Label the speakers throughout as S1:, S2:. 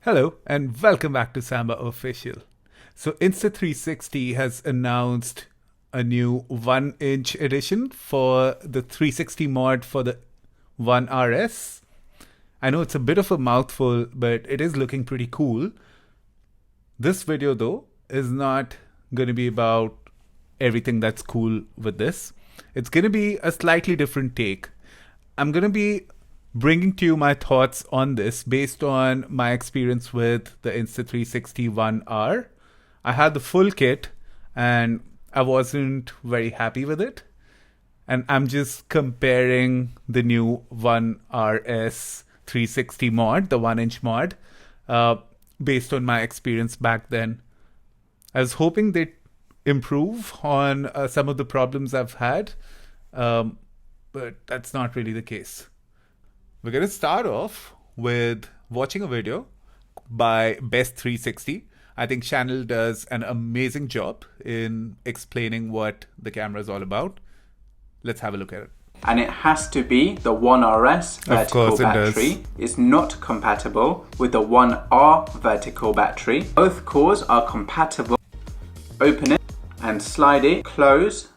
S1: Hello and welcome back to Sambha.official. So Insta360 has announced a new 1-inch edition for the 360 mod for the One RS. I know it's a bit of a mouthful, but it is looking pretty cool. This video though is not going to be about everything that's cool with this. It's going to be a slightly different take. I'm going to be bringing to you my thoughts on this based on my experience with the Insta360 One R. I had the full kit and I wasn't very happy with it. And I'm just comparing the new One RS 360 mod, the 1-inch mod, based on my experience back then. I was hoping they'd improve on some of the problems I've had, but that's not really the case. We're going to start off with watching a video by Best360. I think channel does an amazing job in explaining what the camera is all about. Let's have a look at it.
S2: And it has to be the One RS vertical battery. It's not compatible with the One R vertical battery. Both cores are compatible. Open it and slide it, close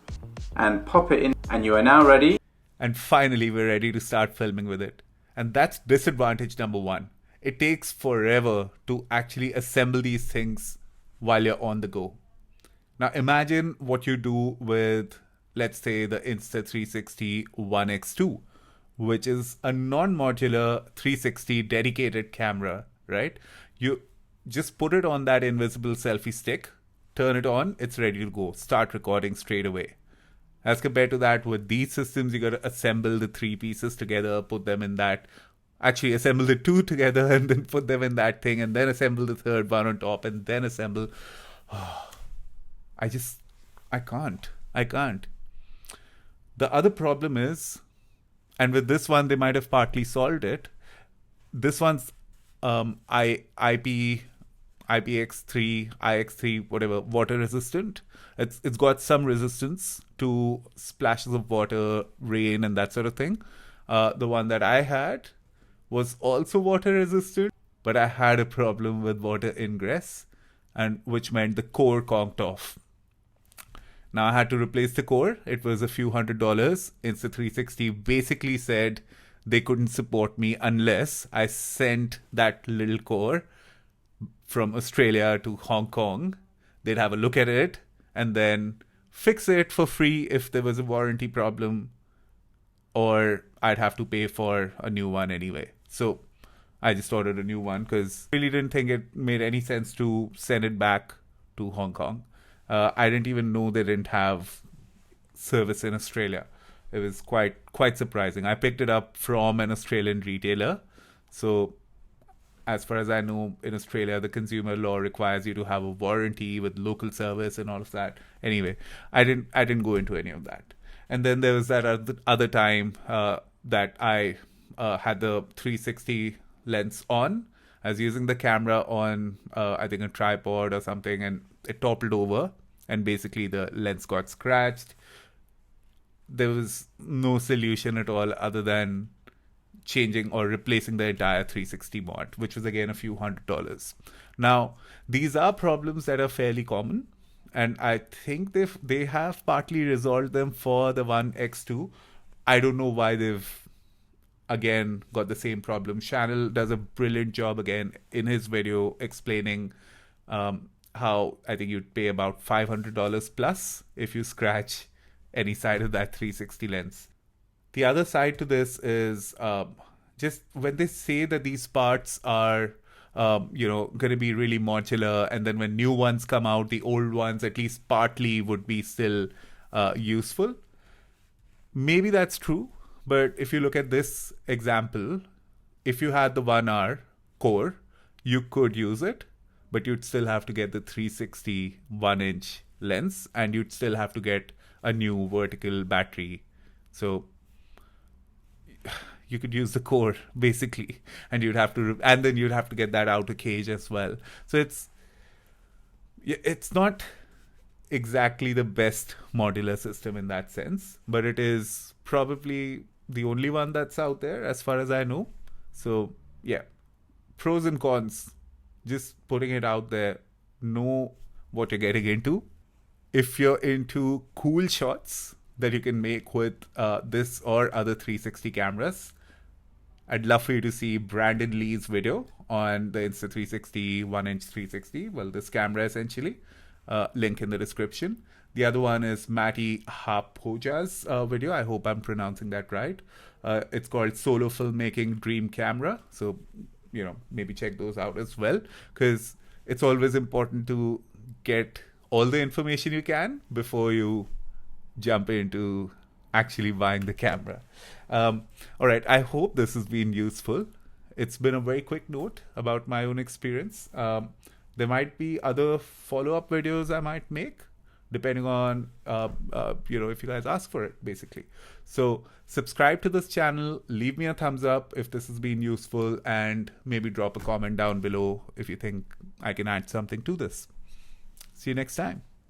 S2: and pop it in, and you are now ready.
S1: And finally we're ready to start filming with it. And that's disadvantage number one. It takes forever to actually assemble these things while you're on the go. Now imagine what you do with, let's say, the Insta360 One X2, which is a non-modular 360 dedicated camera, right? You just put it on that invisible selfie stick, turn it on, it's ready to go. Start recording straight away. As compared to that, with these systems, you got to assemble the three pieces together, put them in that, actually assemble the two together and then put them in that thing and then assemble the third one on top and then assemble. Oh, I can't. The other problem is, and with this one, they might have partly solved it. This one's IPX3, IX3, whatever, water resistant. It's got some resistance to splashes of water, rain, and that sort of thing. The one that I had was also water resistant, but I had a problem with water ingress, and which meant the core conked off. Now I had to replace the core. It was a few $100. Insta360 basically said they couldn't support me unless I sent that little core from Australia to Hong Kong. They'd have a look at it and then fix it for free if there was a warranty problem, or I'd have to pay for a new one anyway. So I just ordered a new one because I really didn't think it made any sense to send it back to Hong Kong. I didn't even know they didn't have service in Australia. It was quite surprising. I picked it up from an Australian retailer. So as far as I know, in Australia, the consumer law requires you to have a warranty with local service and all of that. Anyway, I didn't go into any of that. And then there was that other time that I had the 360 lens on. I was using the camera on, I think, a tripod or something, and it toppled over, and basically the lens got scratched. There was no solution at all other than changing or replacing the entire 360 mod, which was again a few $100. Now, these are problems that are fairly common, and I think they have partly resolved them for the One X2. I don't know why they've again got the same problem. Channel does a brilliant job again in his video explaining how I think you'd pay about $500 plus if you scratch any side of that 360 lens. The other side to this is just when they say that these parts are, going to be really modular, and then when new ones come out, the old ones at least partly would be still useful. Maybe that's true, but if you look at this example, if you had the 1R core, you could use it, but you'd still have to get the 360 1-inch lens, and you'd still have to get a new vertical battery. So you could use the core basically, and then you'd have to get that outer cage as well. So it's not exactly the best modular system in that sense, but it is probably the only one that's out there as far as I know. So yeah, pros and cons just putting it out there. Know what you're getting into. If you're into cool shots that you can make with this or other 360 cameras, I'd love for you to see Brandon Lee's video on the Insta360 One Inch 360. Well, this camera essentially. Link in the description. The other one is Matty Hapoja's video. I hope I'm pronouncing that right. It's called Solo Filmmaking Dream Camera. So, maybe check those out as well, because it's always important to get all the information you can before you jump into actually buying the camera. All right, I hope this has been useful. It's been a very quick note about my own experience. There might be other follow-up videos I might make, depending on, if you guys ask for it, basically. So subscribe to this channel, leave me a thumbs up if this has been useful, and maybe drop a comment down below if you think I can add something to this. See you next time.